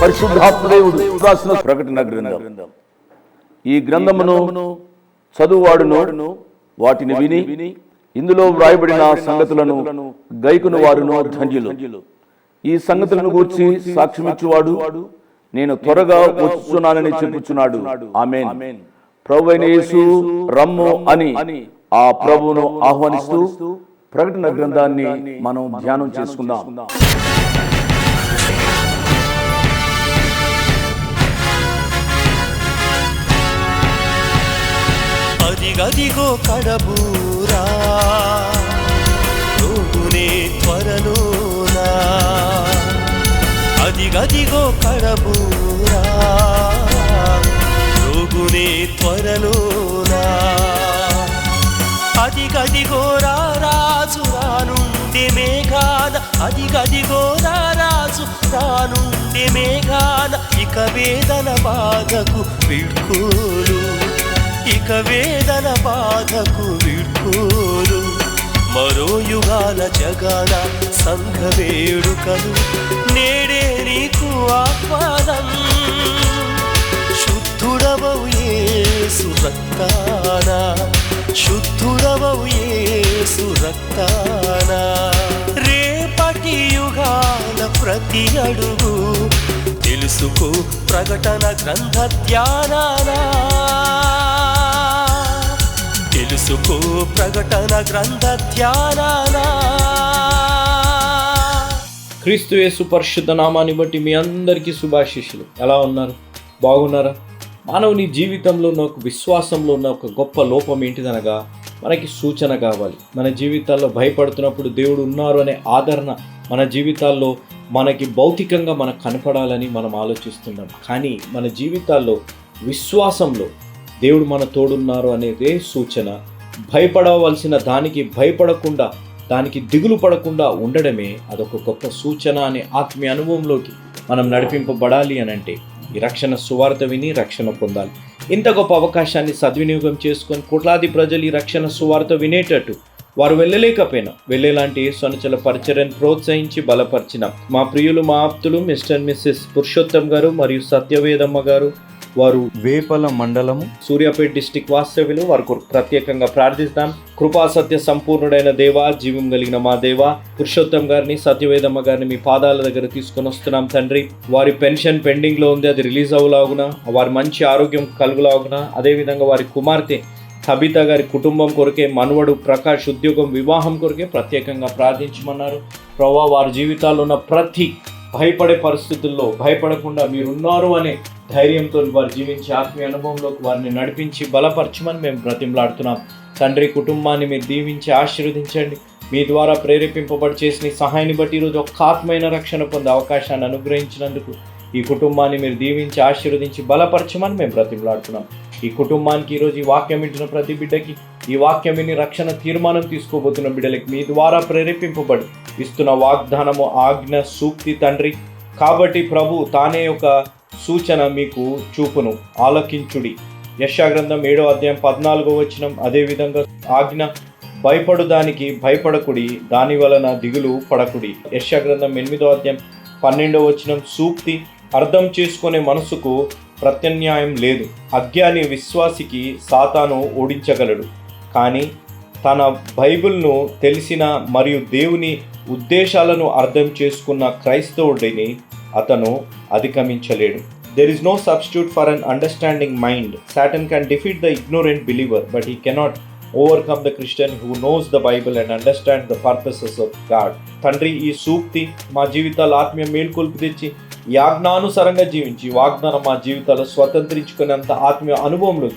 పరిశుద్ధాత్మదేవుడు రాసిన ప్రకటన గ్రంథం. ఈ గ్రంథమును చదువువాడును వాటిని విని ఇందులో వ్రాయబడిన సంగతులను గైకును వారును ధన్యులు. ఈ సంగతులను గూర్చి సాక్ష్యమిచ్చువాడు నేను త్వరగా వచ్చుచున్నానని చెప్పుచున్నాడు. ఆమేన్. ప్రభువైన యేసు రమ్ము అని ఆ ప్రభువును ఆహ్వానిస్తూ ప్రకటన గ్రంథాన్ని మనం ధ్యానం చేసుకుందాం. అదిగదిగో కడబూరా రోగునే త్వరలోనా, అదిగదిగో కడబూరా రోగునే త్వరలోనా, అదిగదిగో రాజు రానుండే మేఘాన, అదిగదిగో రాజు రానుండే మేఘాన, ఇక వేదన బాధకు వీడ్కోలు, ఇక వేదన బాధకు వీడ్కోలు, మరో యుగాల జగాల సంఘ వేడుకలు నేడే నీకు ఆహ్వానం. శుద్ధుడవవు యేసు రక్తాన, శుద్ధుడవవు యేసు రక్తాన, రేపటి యుగాల ప్రతి అడుగు తెలుసుకో ప్రకటన గ్రంథ ధ్యానాన, తెలుసుకో ప్రకటన గ్రంథ ధ్యానాన. క్రీస్తు యేసు పరిశుద్ధ నామాన్ని బట్టి మీ అందరికీ శుభాశీస్సులు. ఎలా ఉన్నారు? బాగున్నారా? మానవుని జీవితంలో ఉన్న ఒక విశ్వాసంలో ఉన్న ఒక గొప్ప లోపం ఏంటిదనగా మనకి సూచన కావాలి. మన జీవితాల్లో భయపడుతున్నప్పుడు దేవుడు ఉన్నారు అనే ఆదరణ మన జీవితాల్లో మనకి భౌతికంగా మనకు కనపడాలని మనం ఆలోచిస్తున్నాం. కానీ మన జీవితాల్లో విశ్వాసంలో దేవుడు మన తోడున్నారు అనేదే సూచన. భయపడవలసిన దానికి భయపడకుండా, దానికి దిగులు పడకుండా ఉండడమే అదొక గొప్ప సూచన అనే ఆత్మీయ అనుభవంలోకి మనం నడిపింపబడాలి అని అంటే ఈ రక్షణ సువార్త విని రక్షణ పొందాలి. ఇంత గొప్ప అవకాశాన్ని సద్వినియోగం చేసుకొని కోట్లాది ప్రజలు ఈ రక్షణ సువార్త వినేటట్టు వారు వెళ్ళలేకపోయినా వెళ్ళేలాంటి స్వనచల పరిచర్యను ప్రోత్సహించి బలపరిచిన మా ప్రియులు, మా ఆప్తులు మిస్టర్ మిస్సెస్ పురుషోత్తం గారు మరియు సత్యవేదమ్మ గారు, వారు వేపల మండలము సూర్యాపేట డిస్టిక్ వాస్తవ్యులు, వారు ప్రత్యేకంగా ప్రార్థిస్తాం. కృపా సత్య సంపూర్ణుడైన దేవా, జీవం కలిగిన మా దేవా, పురుషోత్తం గారిని సత్యవేదమ్మ గారిని మీ పాదాల దగ్గర తీసుకొని వస్తున్నాం తండ్రి. వారి పెన్షన్ పెండింగ్లో ఉంది, అది రిలీజ్ అవ్వలాగున, వారి మంచి ఆరోగ్యం కలుగులాగున, అదేవిధంగా వారి కుమార్తె సబిత గారి కుటుంబం కొరకే, మనవడు ప్రకాష్ ఉద్యోగం వివాహం కొరకే ప్రత్యేకంగా ప్రార్థించమన్నారు. ప్రభా, వారి జీవితాల్లో ఉన్న ప్రతి భయపడే పరిస్థితుల్లో భయపడకుండా మీరున్నారు అనే ధైర్యంతో వారు జీవించే ఆత్మీయ అనుభవంలోకి వారిని నడిపించి బలపరచమని మేము బ్రతిమలాడుతున్నాం తండ్రి. కుటుంబాన్ని మీరు దీవించి ఆశీర్వదించండి. మీ ద్వారా ప్రేరేపింపబడి చేసిన సహాయాన్ని బట్టి ఈరోజు ఒక్క ఆత్మైన రక్షణ పొందే అవకాశాన్ని అనుగ్రహించినందుకు ఈ కుటుంబాన్ని మీరు దీవించి ఆశీర్వదించి బలపరచమని మేము బ్రతిమలాడుతున్నాం. ఈ కుటుంబానికి ఈరోజు ఈ వాక్యం వింటున్న ప్రతి బిడ్డకి, ఈ వాక్యం విని రక్షణ తీర్మానం తీసుకోబోతున్న బిడ్డలకి మీ ద్వారా ప్రేరేపింపబడి ఇస్తున్న వాగ్దానము, ఆజ్ఞ, సూక్తి తండ్రి. కాబట్టి ప్రభు తానే ఒక సూచన మీకు చూపును, ఆలకించుడి. యెషయా గ్రంథం 7వ అధ్యాయం 14వ వచనం. అదేవిధంగా ఆజ్ఞ, భయపడు దానికి భయపడకుడి, దాని వలన దిగులు పడకుడి. యెషయా గ్రంథం 8వ అధ్యాయం 12వ వచనం. సూక్తి, అర్థం చేసుకునే మనసుకు ప్రత్యామ్నాయం లేదు. అజ్ఞాని విశ్వాసికి సాతాను ఓడించగలడు, కానీ తన బైబిల్ను తెలిసిన మరియు దేవుని ఉద్దేశాలను అర్థం చేసుకున్న క్రైస్తవుడిని అతను అధిగమించలేడు. There is no substitute for an understanding mind. Satan can defeat the ignorant believer, but he cannot overcome the Christian who knows the Bible and understands the purposes of God. తండ్రి, ఈ సూక్తి మా జీవితాలు ఆత్మీయ మేల్కొల్పు తెచ్చి ఈ ఆజ్ఞానుసారంగా జీవించి వాగ్దానం మా జీవితాల్లో స్వతంత్రించుకునేంత ఆత్మీయ అనుభవంలో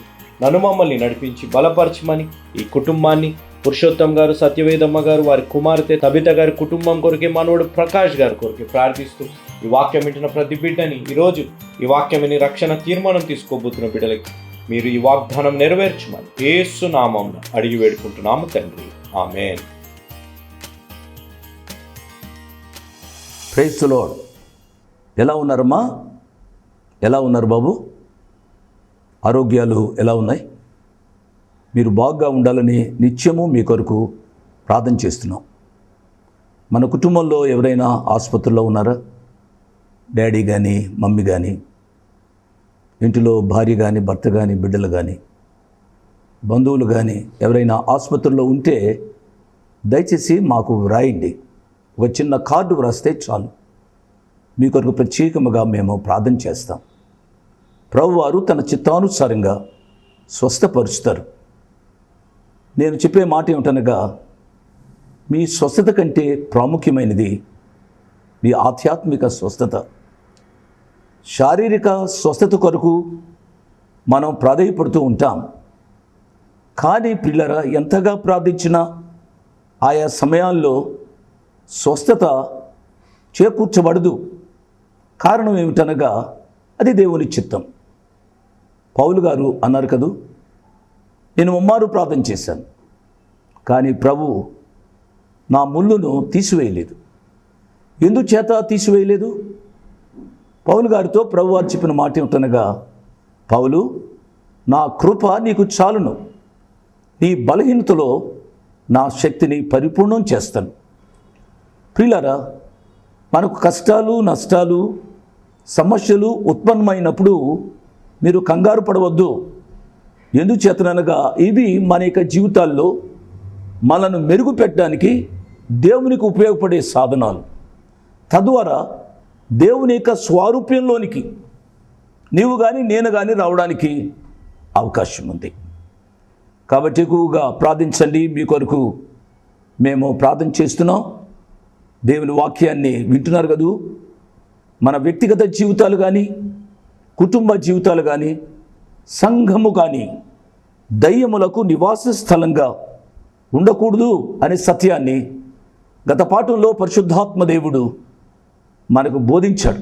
నన్ను మమ్మల్ని నడిపించి బలపరచమని ఈ కుటుంబాన్ని, పురుషోత్తం గారు, సత్యవేదమ్మ గారు, వారి కుమార్తె సబిత గారి కుటుంబం కొరకే, మనవడు ప్రకాష్ గారి కొరకే ప్రార్థిస్తూ ఈ వాక్యం వింటున్న ప్రతి బిడ్డని ఈరోజు ఈ వాక్యం విని రక్షణ తీర్మానం తీసుకోబోతున్న బిడ్డలకి మీరు ఈ వాగ్దానం నెరవేర్చమని యేసు నామమున అడిగి వేడుకుంటున్నాము తండ్రి. ఆమేన్. Praise the lord. ఎలా ఉన్నారమ్మా? ఎలా ఉన్నారు బాబు? ఆరోగ్యాలు ఎలా ఉన్నాయి? మీరు బాగా ఉండాలని నిత్యము మీ కొరకు ప్రార్థన చేస్తున్నాం. మన కుటుంబంలో ఎవరైనా ఆసుపత్రిలో ఉన్నారా? డాడీ కానీ మమ్మీ కానీ, ఇంటిలో భార్య కానీ భర్త కానీ బిడ్డలు కానీ బంధువులు కానీ ఎవరైనా ఆసుపత్రిలో ఉంటే దయచేసి మాకు వ్రాయండి. ఒక చిన్న కార్డు వ్రాస్తే చాలు, మీ కొరకు ప్రత్యేకముగా మేము ప్రార్థన చేస్తాం. ప్రభువారు తన చిత్తానుసారంగా స్వస్థపరుస్తారు. నేను చెప్పే మాట ఏమిటనగా, మీ స్వస్థత కంటే ప్రాముఖ్యమైనది మీ ఆధ్యాత్మిక స్వస్థత. శారీరక స్వస్థత కొరకు మనం ప్రాధేయపడుతూ ఉంటాం. కానీ ప్రియులారా, ఎంతగా ప్రార్థించినా ఆయా సమయాల్లో స్వస్థత చేకూర్చబడదు. కారణం ఏమిటనగా అది దేవుని చిత్తం. పౌలు గారు అన్నారు కదూ, నేను ముమ్మారు ప్రార్థన చేశాను కానీ ప్రభు నా ముళ్ళును తీసివేయలేదు. ఎందుచేత తీసివేయలేదు? పౌలు గారితో ప్రభు వారు చెప్పిన మాట ఏమిటనగా, పౌలు, నా కృప నీకు చాలును, నీ బలహీనతలో నా శక్తిని పరిపూర్ణం చేస్తాను. ప్రియులారా, మనకు కష్టాలు నష్టాలు సమస్యలు ఉత్పన్నమైనప్పుడు మీరు కంగారు పడవద్దు. ఎందుచేతనగా ఇవి మన యొక్క జీవితాల్లో మనను మెరుగుపెట్టడానికి దేవునికి ఉపయోగపడే సాధనాలు. తద్వారా దేవుని యొక్క స్వారూప్యంలోనికి నీవు కానీ నేను కానీ రావడానికి అవకాశం ఉంది. కాబట్టి ఎక్కువగా ప్రార్థించండి. మీ కొరకు మేము ప్రార్థన చేస్తున్నాం. దేవుని వాక్యాన్ని వింటున్నారు కదూ. మన వ్యక్తిగత జీవితాలు కానీ కుటుంబ జీవితాలు కానీ సంఘము కానీ దయ్యములకు నివాస స్థలంగా ఉండకూడదు అనే సత్యాన్ని గత పాఠంలో పరిశుద్ధాత్మ దేవుడు మనకు బోధించాడు.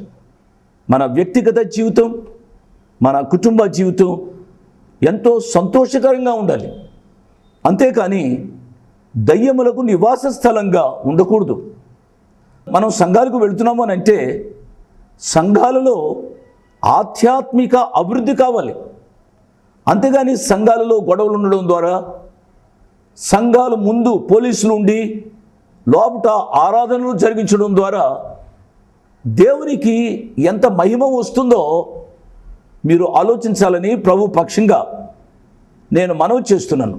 మన వ్యక్తిగత జీవితం మన కుటుంబ జీవితం ఎంతో సంతోషకరంగా ఉండాలి, అంతేకాని దయ్యములకు నివాస స్థలంగా ఉండకూడదు. మనం సంఘాలకు వెళుతున్నాము అని అంటే సంఘాలలో ఆధ్యాత్మిక అభివృద్ధి కావాలి, అంతేగాని సంఘాలలో గొడవలు ఉండడం ద్వారా, సంఘాల ముందు పోలీసులు ఉండి లోపట ఆరాధనలు జరిగించడం ద్వారా దేవునికి ఎంత మహిమ వస్తుందో మీరు ఆలోచించాలని ప్రభు పక్షంగా నేను మనవి చేస్తున్నాను.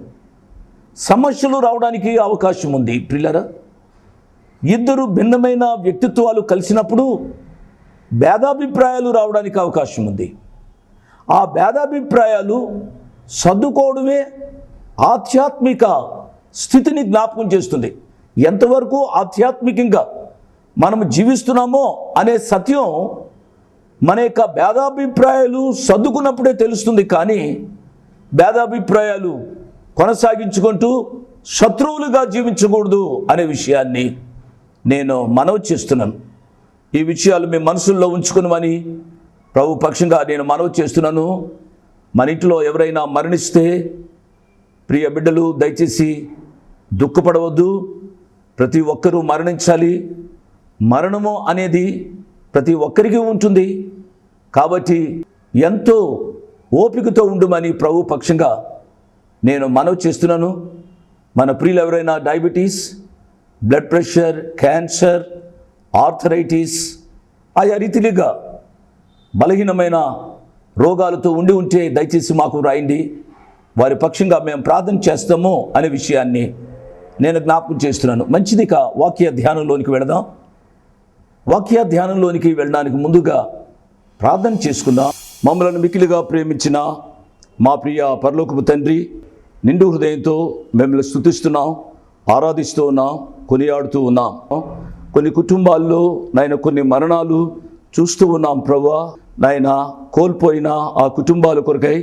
సమస్యలు రావడానికి అవకాశం ఉంది. ప్రియులారా, ఇద్దరు భిన్నమైన వ్యక్తిత్వాలు కలిసినప్పుడు భేదాభిప్రాయాలు రావడానికి అవకాశం ఉంది. ఆ భేదాభిప్రాయాలు సర్దుకోవడమే ఆధ్యాత్మిక స్థితిని జ్ఞాపకం చేస్తుంది. ఎంతవరకు ఆధ్యాత్మికంగా మనం జీవిస్తున్నామో అనే సత్యం మన యొక్క భేదాభిప్రాయాలు సర్దుకున్నప్పుడే తెలుస్తుంది. కానీ భేదాభిప్రాయాలు కొనసాగించుకుంటూ శత్రువులుగా జీవించకూడదు అనే విషయాన్ని నేను మనవి చేస్తున్నాను. ఈ విషయాలు మీ మనసుల్లో ఉంచుకున్నామని ప్రభు పక్షంగా నేను మనవి చేస్తున్నాను. మన ఇంట్లో ఎవరైనా మరణిస్తే ప్రియ బిడ్డలు దయచేసి దుఃఖపడవద్దు. ప్రతి ఒక్కరూ మరణించాలి. మరణము అనేది ప్రతి ఒక్కరికి ఉంటుంది. కాబట్టి ఎంతో ఓపికతో ఉండమని ప్రభు పక్షంగా నేను మనవి చేస్తున్నాను. మన ప్రియులు ఎవరైనా diabetes, blood pressure, cancer, arthritis ఆయా రీతిగా బలహీనమైన రోగాలతో ఉండి ఉంటే దయచేసి మాకు రాయండి. వారి పక్షంగా మేము ప్రార్థన చేస్తాము అనే విషయాన్ని నేను జ్ఞాపకం చేస్తున్నాను. మంచిది. వాక్య ధ్యానంలోనికి వెళదాం. వాక్య ధ్యానంలోనికి వెళ్ళడానికి ముందుగా ప్రార్థన చేసుకుందాం. మమ్మల్ని మిక్కిలిగా ప్రేమించిన మా ప్రియ పరలోకపు తండ్రి, నిండు హృదయంతో మిమ్మల్ని స్తుతిస్తున్నాం, ఆరాధిస్తూ ఉన్నాం, కొనియాడుతూ ఉన్నాం. కొన్ని కుటుంబాల్లో నాయన కొన్ని మరణాలు చూస్తూ ఉన్నాం ప్రభువా. నాయన కోల్పోయిన ఆ కుటుంబాల కొరకై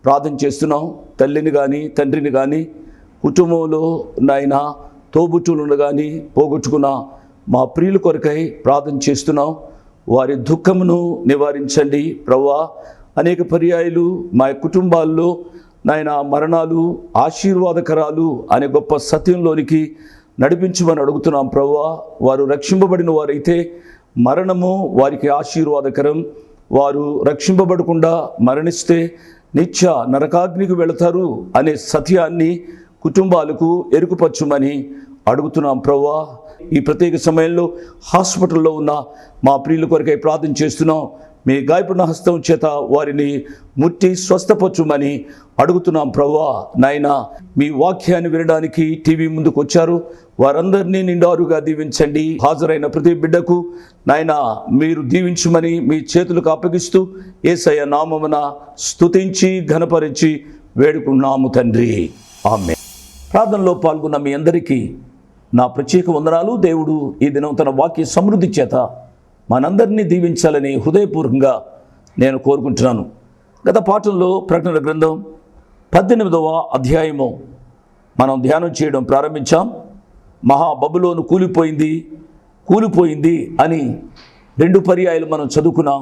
ప్రార్థన చేస్తున్నాం. తల్లిని కానీ తండ్రిని కానీ కుటుంబంలో నాయన తోబుట్టులను కానీ పోగొట్టుకున్న మా ప్రియుల కొరకై ప్రార్థన చేస్తున్నాం. వారి దుఃఖమును నివారించండి ప్రభువా. అనేక పర్యాయాలు మా కుటుంబాల్లో నాయన మరణాలు ఆశీర్వాదకరాలు అనే గొప్ప సత్యంలోనికి నడిపించమని అడుగుతున్నాం ప్రభువా. వారు రక్షింపబడిన వారైతే మరణము వారికి ఆశీర్వాదకరం. వారు రక్షింపబడకుండా మరణిస్తే నిత్య నరకాగ్నికి వెళతారు అనే సత్యాన్ని కుటుంబాలకు ఎరుకుపరచుమని అడుగుతున్నాం ప్రభువా. ఈ ప్రత్యేక సమయంలో హాస్పిటల్లో ఉన్న మా ప్రియుల కొరకై ప్రార్థన చేస్తున్నాం. మీ గాయపడిన హస్తం చేత వారిని ముట్టి స్వస్థపరచుమని అడుగుతున్నాం ప్రభువా. నాయన, మీ వాక్యాన్ని వినడానికి టీవీ ముందుకు వచ్చారు వారందరినీ నిండారుగా దీవించండి. హాజరైన ప్రతి బిడ్డకు నాయన మీరు దీవించమని మీ చేతులకు అప్పగిస్తూ యేసయ్య నామమున స్తుతించి ఘనపరించి వేడుకున్నాము తండ్రి, ఆమేన్. ప్రార్థనలో పాల్గొన్న మీ అందరికీ నా ప్రత్యేక వందనాలు. దేవుడు ఈ దినం తన వాక్య సమృద్ధి చేత మనందరినీ దీవించాలని హృదయపూర్వకంగా నేను కోరుకుంటున్నాను. గత పాఠంలో ప్రకటన గ్రంథం 18వ అధ్యాయము మనం ధ్యానం చేయడం ప్రారంభించాం. మహా బబులోను కూలిపోయింది అని 2 పర్యాయాలు మనం చదువుకున్నాం.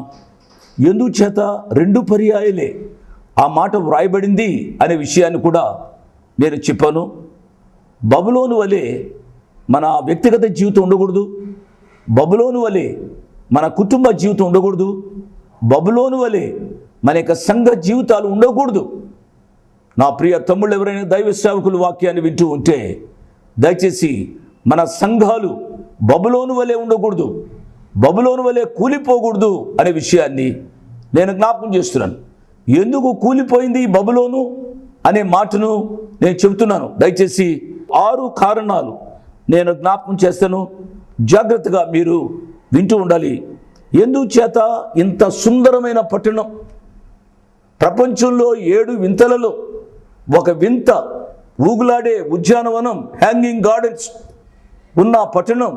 ఎందుచేత 2 పర్యాయాలే ఆ మాట వ్రాయబడింది అనే విషయాన్ని కూడా నేను చెప్పాను. బబులోను వలె మన వ్యక్తిగత జీవితం ఉండకూడదు, బబులోను వలె మన కుటుంబ జీవితం ఉండకూడదు, బబులోను వలె మన యొక్క సంఘ జీవితాలు ఉండకూడదు. నా ప్రియ తమ్ముళ్ళు ఎవరైనా దైవ సేవకులు వాక్యాన్ని వింటూ ఉంటే దయచేసి మన సంఘాలు బబులోను వలె ఉండకూడదు, బబులోను వలె కూలిపోకూడదు అనే విషయాన్ని నేను జ్ఞాపకం చేస్తున్నాను. ఎందుకు కూలిపోయింది బబులోను అనే మాటను నేను చెబుతున్నాను. దయచేసి 6 కారణాలు నేను జ్ఞాపకం చేస్తాను, జాగ్రత్తగా మీరు వింటూ ఉండాలి. ఎందుచేత ఇంత సుందరమైన పట్టణం, ప్రపంచంలో 7 వింతలలో ఒక వింత ఊగులాడే ఉద్యానవనం, హ్యాంగింగ్ గార్డెన్స్ ఉన్న పట్టణం,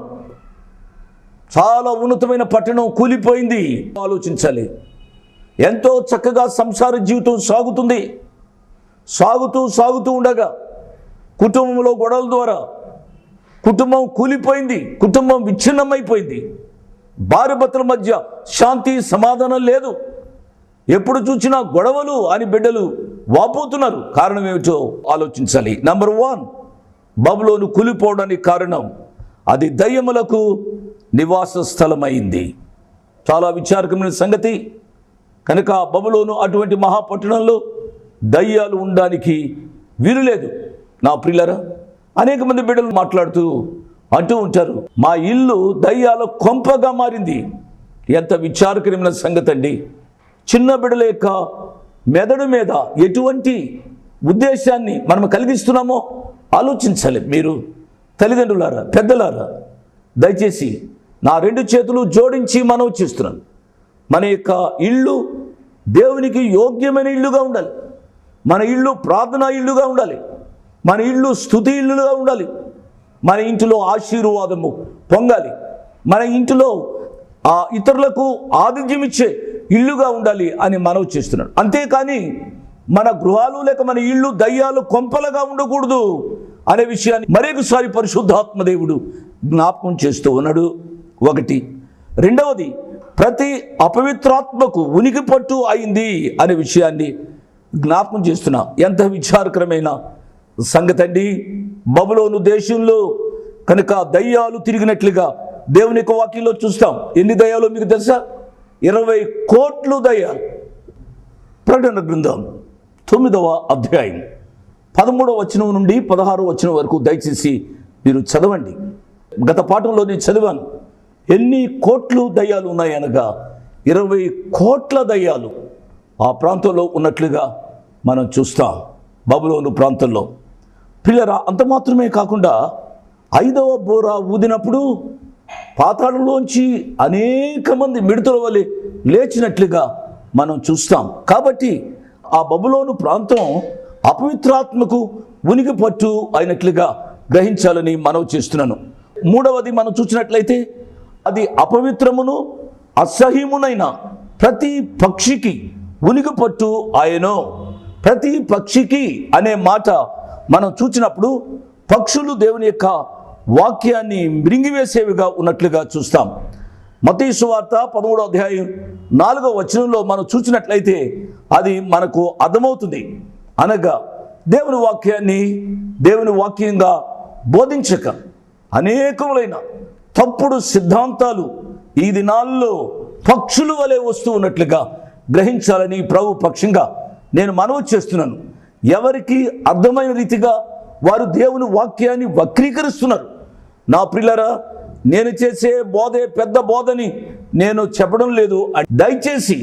చాలా ఉన్నతమైన పట్టణం కూలిపోయింది. ఆలోచించాలి. ఎంతో చక్కగా సంసార జీవితం సాగుతూ ఉండగా కుటుంబంలో గొడవల ద్వారా కుటుంబం కూలిపోయింది, కుటుంబం విచ్ఛిన్నమైపోయింది. భార్యాభర్తల మధ్య శాంతి సమాధానం లేదు, ఎప్పుడు చూసినా గొడవలు అని బిడ్డలు వాపోతున్నారు. కారణం ఏమిటో ఆలోచించాలి. నంబర్ 1, బబులోను కూలిపోవడానికి కారణం అది దయ్యములకు నివాస స్థలమైంది. చాలా విచారకమైన సంగతి. కనుక బబులోను అటువంటి మహాపట్టణంలో దయ్యాలు ఉండడానికి వీలు లేదు. నా ప్రియులారా, అనేక మంది బిడ్డలు మాట్లాడుతూ అంటూ ఉంటారు, మా ఇల్లు దయ్యాల కొంపగా మారింది. ఎంత విచారకరమైన సంగతి అండి. చిన్న బిడ్డల యొక్క మెదడు మీద ఎటువంటి ఉద్దేశాన్ని మనం కలిగిస్తున్నామో ఆలోచించాలి. మీరు తల్లిదండ్రులారా, పెద్దలారా, దయచేసి నా 2 చేతులు జోడించి మనవి చేస్తున్నాను. మన యొక్క ఇల్లు దేవునికి యోగ్యమైన ఇల్లుగా ఉండాలి. మన ఇల్లు ప్రార్థనా ఇల్లుగా ఉండాలి. మన ఇల్లు స్తుతి ఇల్లుగా ఉండాలి. మన ఇంటిలో ఆశీర్వాదము పొంగాలి. మన ఇంటిలో ఇతరులకు ఆతిథ్యం ఇచ్చే ఇల్లుగా ఉండాలి అని మనవి చేస్తున్నాడు. అంతేకాని మన గృహాలు లేక మన ఇల్లు దయ్యాలు కొంపలుగా ఉండకూడదు అనే విషయాన్ని మరొకసారి పరిశుద్ధాత్మ దేవుడు జ్ఞాపకం చేస్తూ ఉన్నాడు. 1. 2వది, ప్రతి అపవిత్రాత్మకు ఉనికి పట్టు అయింది అనే విషయాన్ని జ్ఞాపకం చేస్తున్నా. ఎంత విచారకరమైన సంగతి అండి. బబులోను దేశంలో కనుక దయ్యాలు తిరిగినట్లుగా దేవుని యొక్క వాక్యంలో చూస్తాం. ఎన్ని దయ్యాలు మీకు తెలుసా? 20 కోట్ల దయ్యాలు. ప్రకటన గ్రంథం 9వ అధ్యాయం 13వ వచనం నుండి 16వ వచనం వరకు దయచేసి మీరు చదవండి. గత పాఠంలో నేను చదివాను. ఎన్ని కోట్లు దయ్యాలు ఉన్నాయనగా 20 కోట్ల దయ్యాలు ఆ ప్రాంతంలో ఉన్నట్లుగా మనం చూస్తాం. బబులోను ప్రాంతంలో పిల్లరా, అంత మాత్రమే కాకుండా 5వ బోర ఊదినప్పుడు పాతాళంలోంచి అనేక మంది మిడతల వలె లేచినట్లుగా మనం చూస్తాం. కాబట్టి ఆ బబులోను ప్రాంతం అపవిత్రాత్మకు ఉనికి పట్టు అయినట్లుగా గ్రహించాలని మనవి చేస్తున్నాను. 3వది మనం చూసినట్లయితే అది అపవిత్రమును అసహ్యమునైన ప్రతి పక్షికి ఉనికి పట్టు ఆయనో. ప్రతి పక్షికి అనే మాట మనం చూసినప్పుడు పక్షులు దేవుని యొక్క వాక్యాన్ని మృంగివేసేవిగా ఉన్నట్లుగా చూస్తాం. మత్తయి సువార్త 13వ అధ్యాయం 4వ వచనంలో మనం చూసినట్లయితే అది మనకు అర్థమవుతుంది. అనగా దేవుని వాక్యాన్ని దేవుని వాక్యంగా బోధించక అనేకములైన తప్పుడు సిద్ధాంతాలు ఈ దినాల్లో పక్షుల వలె వస్తూ ఉన్నట్లుగా గ్రహించాలని ప్రభు పక్షంగా నేను మనవి చేస్తున్నాను. ఎవరికి అర్థమైన రీతిగా వారు దేవుని వాక్యాన్ని వక్రీకరిస్తున్నారు. నా ప్రియులారా, నేను చేసే బోధే పెద్ద బోధని నేను చెప్పడం లేదు. దయచేసి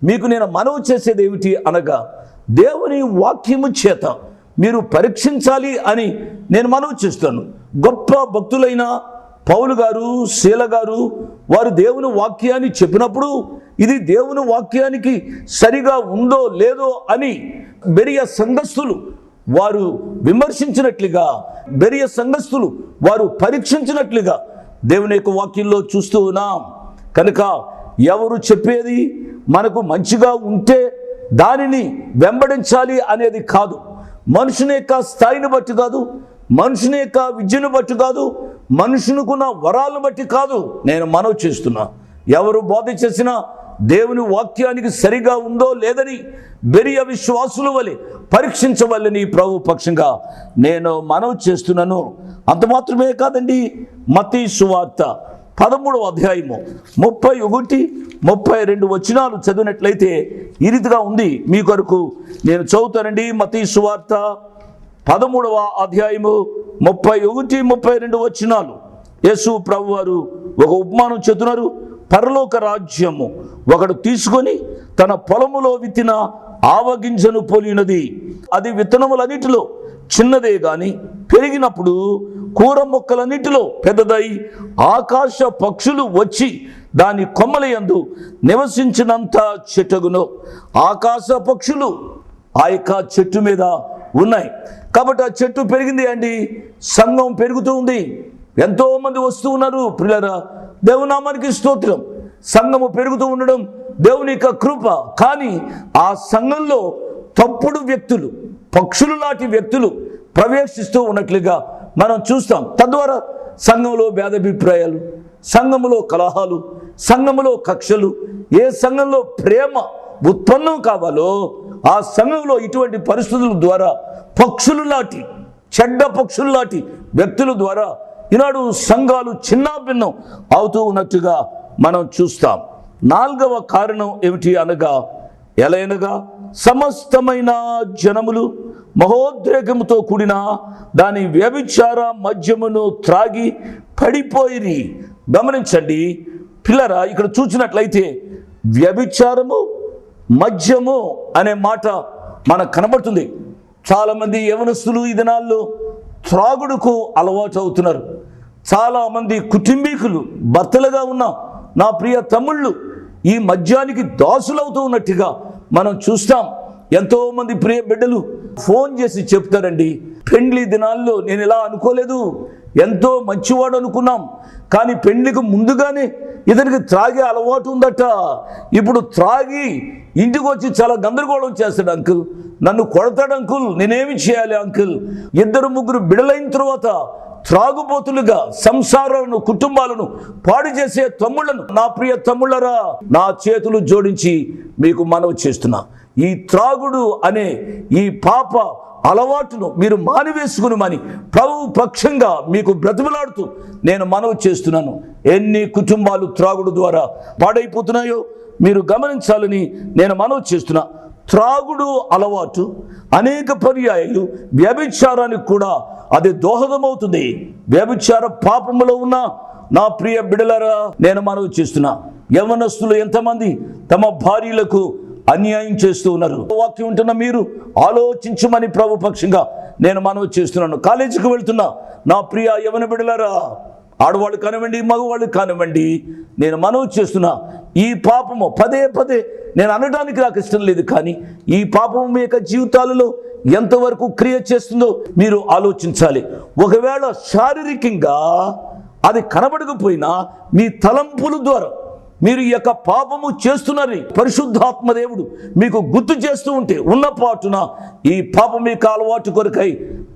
మీకు నేను మనవి చేసేది ఏమిటి అనగా, దేవుని వాక్యము చేత మీరు పరీక్షించాలి అని నేను మనవి చేస్తాను. గొప్ప భక్తులైన పౌలు గారు, శీల గారు వారు దేవుని వాక్యాన్ని చెప్పినప్పుడు ఇది దేవుని వాక్యానికి సరిగా ఉందో లేదో అని బెరియ సంఘస్థులు వారు విమర్శించినట్లుగా, బెరియ సంఘస్థులు వారు పరీక్షించినట్లుగా దేవుని యొక్క వాక్యంలో చూస్తూ ఉన్నాం. కనుక ఎవరు చెప్పేది మనకు మంచిగా ఉంటే దానిని వెంబడించాలి అనేది కాదు. మనుషుని యొక్క స్థాయిని బట్టి కాదు, మనుషుని యొక్క విద్యను బట్టి కాదు, మనుషునికున్న వరాలను బట్టి కాదు. నేను మనవి చేస్తున్నా, ఎవరు బోధ చేసినా దేవుని వాక్యానికి సరిగా ఉందో లేదని బెరియ విశ్వాసుల వలె పరీక్షించవలని ప్రభు పక్షంగా నేను మనవి చేస్తున్నాను. అంత మాత్రమే కాదండి, మత్తయి సువార్త 13వ అధ్యాయము 31, 32 వచనాలు చదివినట్లయితే ఈ రీతిగా ఉంది. మీ కొరకు నేను చదువుతానండి. మత్తయి సువార్త 13వ అధ్యాయము 31, 32 వచనాలు. యేసు ప్రభు వారు ఒక ఉపమానం చెబుతున్నారు. పరలోక రాజ్యము ఒకడు తీసుకొని తన పొలములో విత్తిన ఆవగింజను పోలినది. అది విత్తనములన్నిటిలో చిన్నదే గాని పెరిగినప్పుడు కూర మొక్కలన్నిటిలో పెద్దదై ఆకాశ పక్షులు వచ్చి దాని కొమ్మలయందు నివసించినంత చెట్టుగును. ఆకాశ పక్షులు ఆ యొక్క చెట్టు మీద ఉన్నాయి కాబట్టి ఆ చెట్టు పెరిగింది అండి, సంఘం పెరుగుతూ ఉంది, ఎంతో మంది వస్తూ ఉన్నారు. ప్రియులారా, దేవుని నామానికి స్తోత్రం. సంఘము పెరుగుతూ ఉండడం దేవుని యొక్క కృప. కానీ ఆ సంఘంలో తప్పుడు వ్యక్తులు, పక్షులు లాంటి వ్యక్తులు ప్రవేశిస్తూ ఉన్నట్లుగా మనం చూస్తాం. తద్వారా సంఘంలో భేదాభిప్రాయాలు, సంఘములో కలహాలు, సంఘములో కక్షలు, ఏ సంఘంలో ప్రేమ ఉత్పన్నం కావాలో ఆ సంఘంలో ఇటువంటి పరిస్థితుల ద్వారా పక్షులు లాంటి, చెడ్డ పక్షులు లాంటి వ్యక్తుల ద్వారా ఈనాడు సంఘాలు చిన్నాభిన్నం అవుతూ ఉన్నట్టుగా మనం చూస్తాం. 4వ కారణం ఏమిటి అనగా, ఎలయనగా సమస్తమైన జనములు మహోద్రేకముతో కూడిన దాని వ్యభిచార మద్యమును త్రాగి పడిపోయిరి. గమనించండి పిల్లరా, ఇక్కడ చూసినట్లయితే వ్యభిచారము, మద్యము అనే మాట మనకు కనబడుతుంది. చాలామంది యవనస్తులు ఈ దినాల్లో త్రాగుడుకు అలవాటు అవుతున్నారు. చాలామంది కుటుంబీకులు, భర్తలుగా ఉన్న నా ప్రియ తమ్ముళ్ళు ఈ మద్యానికి దాసులవుతూ ఉన్నట్టుగా మనం చూస్తాం. ఎంతోమంది ప్రియ బిడ్డలు ఫోన్ చేసి చెప్తారండి, పెండ్లి దినాల్లో నేను ఇలా అనుకోలేదు, ఎంతో మంచివాడు అనుకున్నాం, కానీ పెండ్లికి ముందుగానే ఇతనికి త్రాగే అలవాటు ఉందట. ఇప్పుడు త్రాగి ఇంటికి వచ్చి చాలా గందరగోళం చేస్తాడు. అంకుల్ నన్ను కొడతాడు, అంకుల్ నేనేమి చేయాలి అంకుల్. 2-3 బిడలైన తర్వాత త్రాగుబోతులుగా సంసారాలను, కుటుంబాలను పాడు చేసే తమ్ముళ్లను, నా ప్రియ తమ్ముళ్ళరా, నా చేతులు జోడించి మీకు మనవి చేస్తున్నా, ఈ త్రాగుడు అనే ఈ పాప అలవాటును మీరు మానివేసుకుని ప్రభు పక్షంగా మీకు బ్రతిమలాడుతూ నేను మనవి చేస్తున్నాను. ఎన్ని కుటుంబాలు త్రాగుడు ద్వారా పాడైపోతున్నాయో మీరు గమనించాలని నేను మనవి చేస్తున్నా. త్రాగుడు అలవాటు అనేక పర్యాయాలు వ్యభిచారానికి కూడా అది దోహదమవుతుంది. వ్యభిచార పాపములో ఉన్న నా ప్రియ బిడలరా, నేను మనవి చేస్తున్నా, యవనస్తులు ఎంతమంది తమ భార్యలకు అన్యాయం చేస్తూ ఉన్నారు. వాక్యం ఉంటున్న మీరు ఆలోచించమని ప్రభు పక్షంగా నేను మనవి చేస్తున్నాను. కాలేజీకి వెళ్తున్నా నా ప్రియ యవన బిడలరా, ఆడవాళ్ళు కానివ్వండి, మగవాళ్ళు కానివ్వండి, నేను మనవి చేస్తున్నా, ఈ పాపము పదే నేను అనడానికి నాకు ఇష్టం లేదు, కానీ ఈ పాపము మీ యొక్క జీవితాలలో ఎంతవరకు క్రియ చేస్తుందో మీరు ఆలోచించాలి. ఒకవేళ శారీరకంగా అది కనబడకపోయినా మీ తలంపుల ద్వారా మీరు ఈ యొక్క పాపము చేస్తున్నారని పరిశుద్ధాత్మ దేవుడు మీకు గుర్తు చేస్తూ ఉంటే ఉన్న పాటున ఈ పాపం యొక్క అలవాటు కొరకై,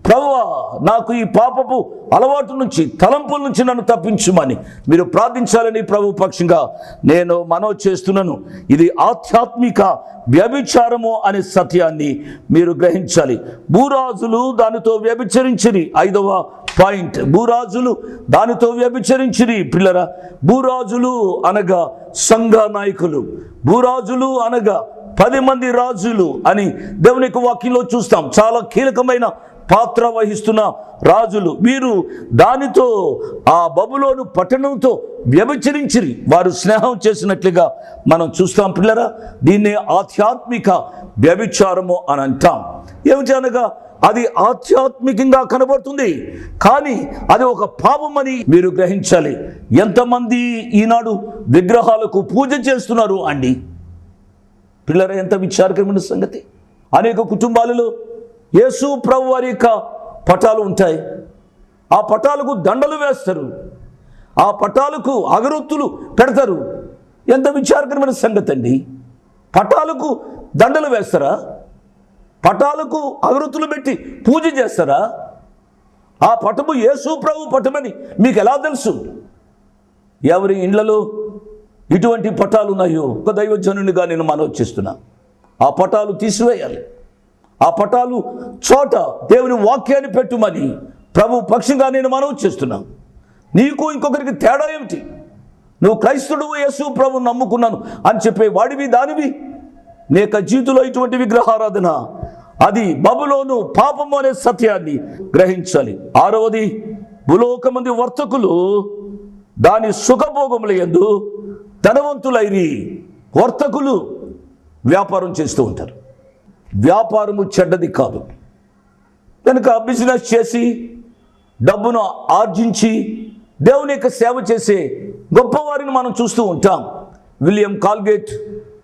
ప్రభువా నాకు ఈ పాపపు అలవాటు నుంచి, తలంపుల నుంచి నన్ను తప్పించుమని మీరు ప్రార్థించాలని ప్రభు పక్షంగా నేను మనవి చేస్తున్నాను. ఇది ఆధ్యాత్మిక వ్యభిచారము అనే సత్యాన్ని మీరు గ్రహించాలి. భూరాజులు దానితో వ్యభిచరించిరి. 5వ పాయింట్, భూరాజులు దానితో వ్యభిచరించిరి. పిల్లరా, భూరాజులు అనగా సంఘ నాయకులు, భూరాజులు అనగా 10 మంది రాజులు అని దేవుని యొక్క వాక్యంలో చూస్తాం. చాలా కీలకమైన పాత్ర వహిస్తున్న రాజులు వీరు దానితో ఆ బబులోను పట్టణంతో వ్యభిచరించిరి, వారు స్నేహం చేసినట్లుగా మనం చూస్తాం పిల్లరా. దీన్నే ఆధ్యాత్మిక వ్యభిచారము అని అంటాం. ఏమిటి అనగా అది ఆధ్యాత్మికంగా కనబడుతుంది, కానీ అది ఒక పాపమని మీరు గ్రహించాలి. ఎంతమంది ఈనాడు విగ్రహాలకు పూజ చేస్తున్నారు అండి పిల్లరా, ఎంత విచారకరమైన సంగతి. అనేక కుటుంబాలలో యేసు ప్రభు వారి యొక్క పటాలు ఉంటాయి, ఆ పటాలకు దండలు వేస్తారు, ఆ పటాలకు అగరొత్తులు పెడతారు. ఎంత విచారకరమైన సంగతి అండి. పటాలకు దండలు వేస్తారా? పటాలకు అగరొత్తులు పెట్టి పూజ చేస్తారా? ఆ పటము యేసు ప్రభు పటమని మీకు ఎలా తెలుసు? ఎవరి ఇండ్లలో ఇటువంటి పటాలు ఉన్నాయో ఒక దైవజనునిగా నేను మనవి చేస్తున్నా, ఆ పటాలు తీసివేయాలి. ఆ పటాలు చోట దేవుని వాక్యాన్ని పెట్టుమని ప్రభు పక్షంగా నేను మనవి చేస్తున్నా. నీకు ఇంకొకరికి తేడా ఏమిటి? నువ్వు క్రైస్తవుడు, యేసు ప్రభు నమ్ముకున్నాను అని చెప్పే వాడివి దానివి. నీ యొక్క జీవితంలో ఇటువంటి విగ్రహారాధన అది బబులోను పాపము అనే సత్యాన్ని గ్రహించాలి. ఆరవది, భూలోకమంది వర్తకులు దాని సుఖభోగముల యందు ధనవంతులైరి. వర్తకులు వ్యాపారం చేస్తూ ఉంటారు. వ్యాపారము చెడ్డది కాదు కనుక బిజినెస్ చేసి డబ్బును ఆర్జించి దేవుని యొక్క సేవ చేసే గొప్పవారిని మనం చూస్తూ ఉంటాం. విలియం కాల్గేట్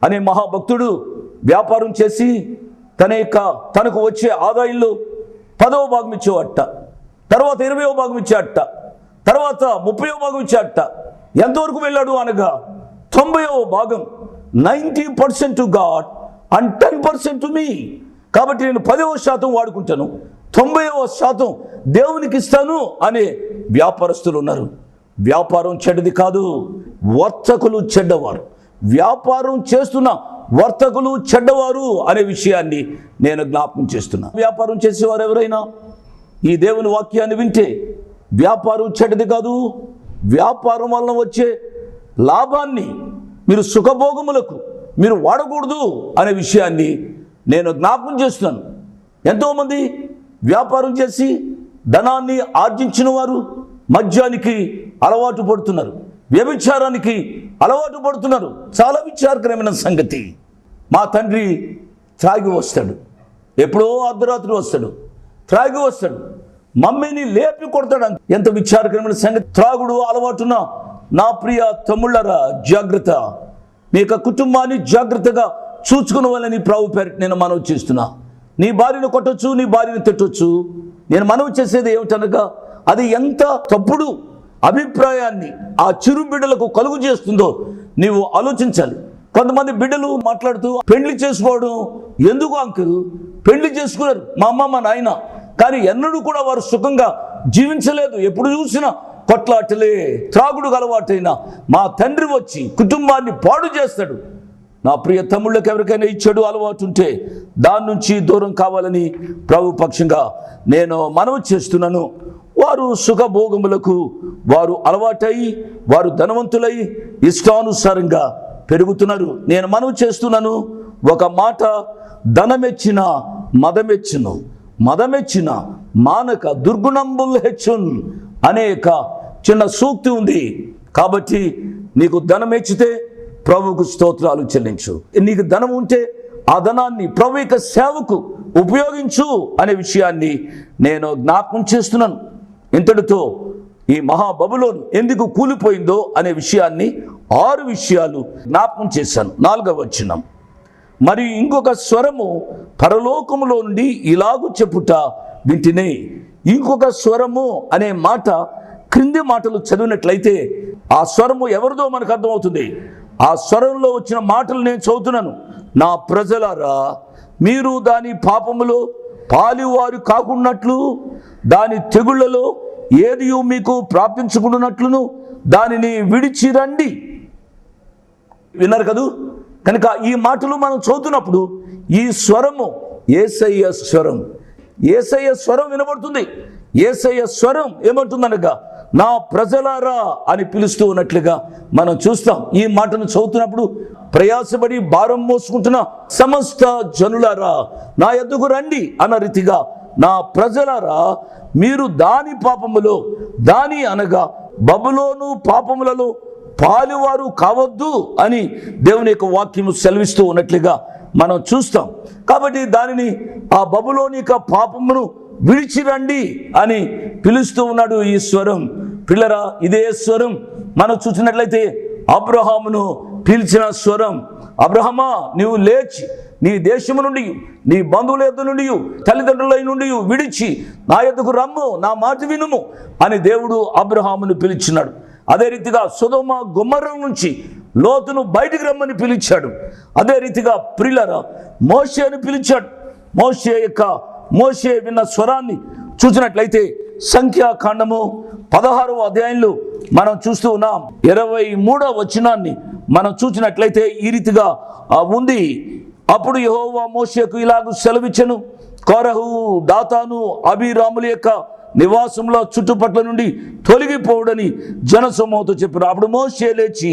అనే మహాభక్తుడు వ్యాపారం చేసి తనకు వచ్చే ఆదాయంలో 10వ భాగం ఇచ్చేవాట, తర్వాత 20వ భాగం ఇచ్చేట, తర్వాత 30వ భాగం ఇచ్చేట. ఎంతవరకు వెళ్ళాడు అనగా 90వ భాగం, 90% to God and 10% to me. కాబట్టి నేను 10% వాడుకుంటాను, 90% దేవునికి ఇస్తాను అనే వ్యాపారస్తులు ఉన్నారు. వ్యాపారం చెడ్డది కాదు, వర్తకులు చెడ్డవారు. వ్యాపారం చేస్తున్న వర్తకులు చెడ్డవారు అనే విషయాన్ని నేను జ్ఞాపకం చేస్తున్నా. వ్యాపారం చేసేవారు ఎవరైనా ఈ దేవుని వాక్యాన్ని వింటే వ్యాపారం చెడ్డది కాదు, వ్యాపారం వలన వచ్చే లాభాన్ని మీరు సుఖభోగములకు మీరు వాడకూడదు అనే విషయాన్ని నేను జ్ఞాపకం చేస్తున్నాను. ఎంతోమంది వ్యాపారం చేసి ధనాన్ని ఆర్జించిన వారు మద్యానికి అలవాటు పడుతున్నారు, వ్యభిచారానికి అలవాటు పడుతున్నారు. చాలా విచారకరమైన సంగతి. మా తండ్రి త్రాగి వస్తాడు, ఎప్పుడో అర్ధరాత్రి వస్తాడు, త్రాగి వస్తాడు, మమ్మీని లేపి కొడతాడు. ఎంత విచారకరమైన సంగతి. త్రాగుడు అలవాటున నా ప్రియ తమ్ముళ్ళరా జాగ్రత్త, మీ యొక్క కుటుంబాన్ని జాగ్రత్తగా చూసుకున్న వాళ్ళని ప్రభు పేరిట నేను మనవి చేస్తున్నా. నీ భార్యను కొట్టొచ్చు, నీ భార్యను తిట్టొచ్చు. నేను మనవి చేసేది ఏమిటనగా అది ఎంత తప్పుడు అభిప్రాయాన్ని ఆ చిరు బిడ్డలకు కలుగు చేస్తుందో నీవు ఆలోచించాలి. కొంతమంది బిడ్డలు మాట్లాడుతూ పెళ్లి చేసుకోవడం ఎందుకు అంకుల్, పెళ్లి చేసుకున్నారు మా అమ్మ మా నాయన, కానీ ఎన్నడూ కూడా వారు సుఖంగా జీవించలేదు. ఎప్పుడు చూసినా కొట్లాటలే, త్రాగుడు అలవాటైన మా తండ్రి వచ్చి కుటుంబాన్ని పాడు చేస్తాడు. నా ప్రియ తమ్ముళ్ళకి ఎవరికైనా ఇచ్చాడు అలవాటు ఉంటే దాని నుంచి దూరం కావాలని ప్రభు పక్షంగా నేను మనవి చేస్తున్నాను. వారు సుఖభోగములకు వారు అలవాటై వారు ధనవంతులై ఇష్టానుసారంగా పెరుగుతున్నారు. నేను మనవి చేస్తున్నాను, ఒక మాట, ధనమెచ్చిన మదమెచ్చును, మదమెచ్చిన మానక దుర్గుణంబుల్ హెచ్చున్ అనేక చిన్న సూక్తి ఉంది. కాబట్టి నీకు ధనం ఎచ్చితే ప్రభువుకు స్తోత్రాలు చెల్లించు. నీకు ధనం ఉంటే ఆ ధనాన్ని ప్రభు యొక్క సేవకు ఉపయోగించు అనే విషయాన్ని నేను జ్ఞాపకం చేస్తున్నాను. ఇంతటితో ఈ మహాబబులోను ఎందుకు కూలిపోయిందో అనే విషయాన్ని 6 విషయాలు జ్ఞాపకం చేశాను. 4వ వచనం, మరియు ఇంకొక స్వరము పరలోకములో నుండి ఇలాగు చెప్పుట వింటినే. ఇంకొక స్వరము అనే మాట క్రింది మాటలు చదివినట్లయితే ఆ స్వరము ఎవరిదో మనకు అర్థమవుతుంది. ఆ స్వరంలో వచ్చిన మాటలు నేను చదువుతున్నాను. నా ప్రజలారా, మీరు దాని పాపములో పాలివారు కాకున్నట్లు, దాని తెగుళ్లలో ఏది మీకు ప్రాప్తించుకున్నట్లును దానిని విడిచి రండి. విన్నారు కదూ? కనుక ఈ మాటలు మనం చదువుతున్నప్పుడు ఈ స్వరము యేసయ్య స్వరం, యేసయ్య స్వరం వినబడుతుంది. యేసయ్య స్వరం ఏమంటుందనగా నా ప్రజలారా అని పిలుస్తూ ఉన్నట్లుగా మనం చూస్తాం. ఈ మాటను చదువుతున్నప్పుడు ప్రయాసపడి భారం మోసుకుంటున్న సమస్త జనులారా నా యొద్దకు రండి అన్న రీతిగా నా ప్రజలారా, మీరు దాని పాపములో, దాని అనగా బబులోను పాపములలో పాలువారు కావద్దు అని దేవుని యొక్క వాక్యము సెలవిస్తూ ఉన్నట్లుగా మనం చూస్తాం. కాబట్టి దానిని, ఆ బబులోని యొక్క పాపమును విడిచిరండి అని పిలుస్తూ ఉన్నాడు ఈ స్వరం. పిల్లరా, ఇదే స్వరం మనం చూసినట్లయితే అబ్రహామును పిలిచిన స్వరం. అబ్రహమా, నీవు లేచి నీ దేశము నుండి, నీ బంధువుల యొద్ద నుండి, తల్లిదండ్రుల నుండి విడిచి నా యొద్దకు రమ్ము, నా మాట వినుము అని దేవుడు అబ్రహామును పిలిచినాడు. అదే రీతిగా సొదొమ గొమొర్రా నుంచి లోతును బయటికి రమ్మని పిలిచాడు. అదే రీతిగా ప్రియులారా, మోషేను పిలిచాడు. మోషే విన్న స్వరాన్ని చూసినట్లయితే సంఖ్యాకాండము 16వ అధ్యాయంలో మనం చూస్తూ ఉన్నాం. 23వ వచనాన్ని మనం చూసినట్లయితే ఈ రీతిగా ఉంది. అప్పుడు యెహోవా మోషేకు ఇలాగూ సెలవిచ్చెను, కోరహు, దాతాను, అబీరాముల యొక్క నివాసంలో చుట్టుపట్ల నుండి తొలగిపోవుడని జనసమూహంతో చెప్పారు. అప్పుడు మోషే లేచి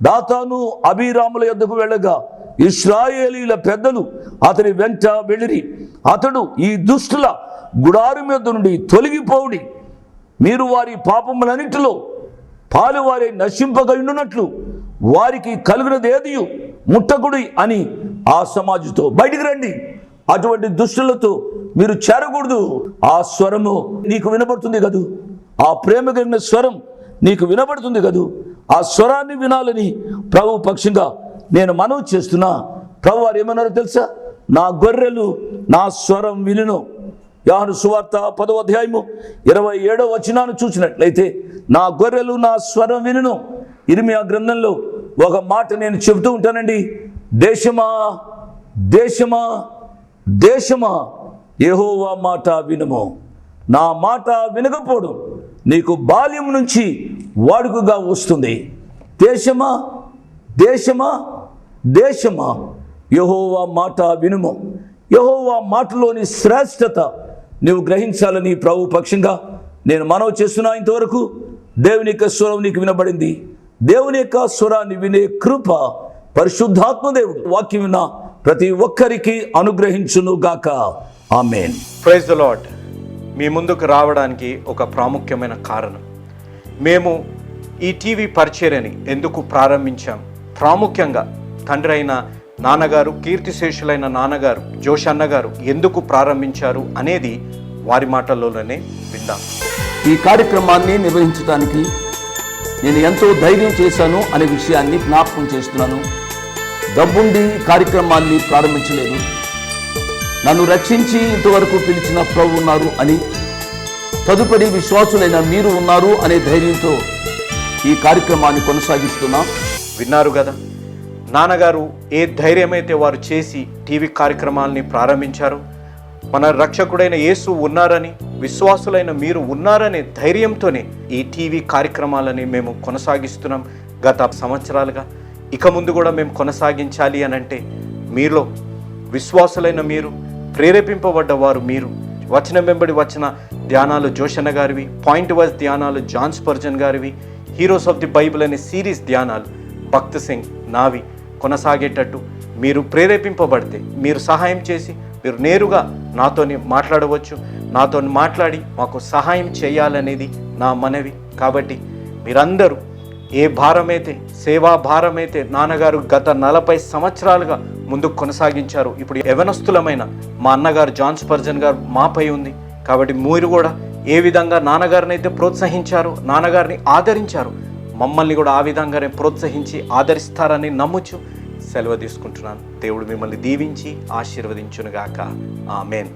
దాతాను, అబీరాముల యొద్దకు వెళ్ళగా ఇశ్రాయేలీల పెద్దలు అతని వెంట వెళ్ళిరి. అతడు, ఈ దుష్టుల గుడారం యొద్ద నుండి తొలగిపోవుడి, మీరు వారి పాపములన్నిటిలో పాలువారి నశింపగయున్నట్లు వారికి కలిగినది ఏదియు ముట్టకుడి అని ఆ సమాజంతో బయటికి రండి, అటువంటి దుష్టులతో మీరు చేరకూడదు. ఆ స్వరము నీకు వినబడుతుంది కదూ, ఆ ప్రేమ కలిగిన స్వరం నీకు వినబడుతుంది కదూ. ఆ స్వరాన్ని వినాలని ప్రభు పక్షంగా నేను మనవి చేస్తున్నా. ప్రభు వారు ఏమన్నారో తెలుసా? నా గొర్రెలు నా స్వరం వినును. యోహాను సువార్త 10వ అధ్యాయము 27వ వచనాన్ని చూసినట్లయితే నా గొర్రెలు నా స్వరం వినును. ఇర్మియా గ్రంథంలో ఒక మాట నేను చెబుతూ ఉంటానండి. దేశమా దేశమా దేశమా, యెహోవా మాట వినుము, నా మాట వినకపోడు నీకు బాల్యం నుంచి వాడుకగా వస్తుంది. దేశమా దేశమా దేశమా, యెహోవా మాట వినుము. యెహోవా మాటలోని శ్రేష్టత నీవు గ్రహించాలని ప్రభు పక్షంగా నేను మనవి చేస్తున్నా. ఇంతవరకు దేవుని యొక్క స్వరం నీకు వినబడింది. దేవుని యొక్క స్వరాన్ని వినే కృప పరిశుద్ధాత్మ దేవుడు వాక్యం విన్న ప్రతి ఒక్కరికి అనుగ్రహించును గాక. ఆమేన్. Praise the lord. మీ ముందుకు రావడానికి ఒక ప్రాముఖ్యమైన కారణం, మేము ఈ టీవీ పరిచర్యని ఎందుకు ప్రారంభించాం, ప్రాముఖ్యంగా తండ్రి అయిన నాన్నగారు, కీర్తిశేషులైన నాన్నగారు జోష్ అన్నగారు ఎందుకు ప్రారంభించారు అనేది వారి మాటల్లోనే విందాం. ఈ కార్యక్రమాన్ని నిర్వహించడానికి నేను ఎంతో ధైర్యం చేశాను అనే విషయాన్ని జ్ఞాపకం చేస్తున్నాను. డబ్బుండి కార్యక్రమాన్ని ప్రారంభించలేదు. నన్ను రక్షించి ఇంతవరకు పిలిచిన ప్రభు ఉన్నారు అని, తదుపరి విశ్వాసులైన మీరు ఉన్నారు అనే ధైర్యంతో ఈ కార్యక్రమాన్ని కొనసాగిస్తున్నాం. విన్నారు కదా, నాన్నగారు ఏ ధైర్యమైతే వారు చేసి టీవీ కార్యక్రమాలని ప్రారంభించారు. మన రక్షకుడైన యేసు ఉన్నారని, విశ్వాసులైన మీరు ఉన్నారనే ధైర్యంతోనే ఈ టీవీ కార్యక్రమాలని మేము కొనసాగిస్తున్నాం గత సంవత్సరాలుగా. ఇక ముందు కూడా మేము కొనసాగించాలి అని అంటే మీలో విశ్వాసులైన మీరు, ప్రేరేపింపబడ్డ వారు మీరు, వచనం వెంబడి వచ్చిన ధ్యానాలు జోషన్న గారివి, పాయింట్ వైజ్ ధ్యానాలు జాన్ స్పర్జన్ గారివి, హీరోస్ ఆఫ్ ది బైబిల్ అనే సిరీస్ ధ్యానాలు భక్త్ సింగ్ నావి కొనసాగేటట్టు మీరు ప్రేరేపింపబడితే, మీరు సహాయం చేసి మీరు నేరుగా నాతోని మాట్లాడవచ్చు. నాతో మాట్లాడి మాకు సహాయం చేయాలనేది నా మనవి. కాబట్టి మీరందరూ ఏ భారమైతే, సేవా భారమైతే నాన్నగారు గత 40 సంవత్సరాలుగా ముందుకు కొనసాగించారు, ఇప్పుడు యవనస్తులమైన మా అన్నగారు జాన్ స్పర్జన్ గారు మాపై ఉంది. కాబట్టి మీరు కూడా ఏ విధంగా నాన్నగారిని అయితే ప్రోత్సహించారు, నాన్నగారిని ఆదరించారు, మమ్మల్ని కూడా ఆ విధంగానే ప్రోత్సహించి ఆదరిస్తారని నమ్ముచు సెలవు తీసుకుంటున్నాను. దేవుడు మిమ్మల్ని దీవించి ఆశీర్వదించునుగాక. ఆమేన్.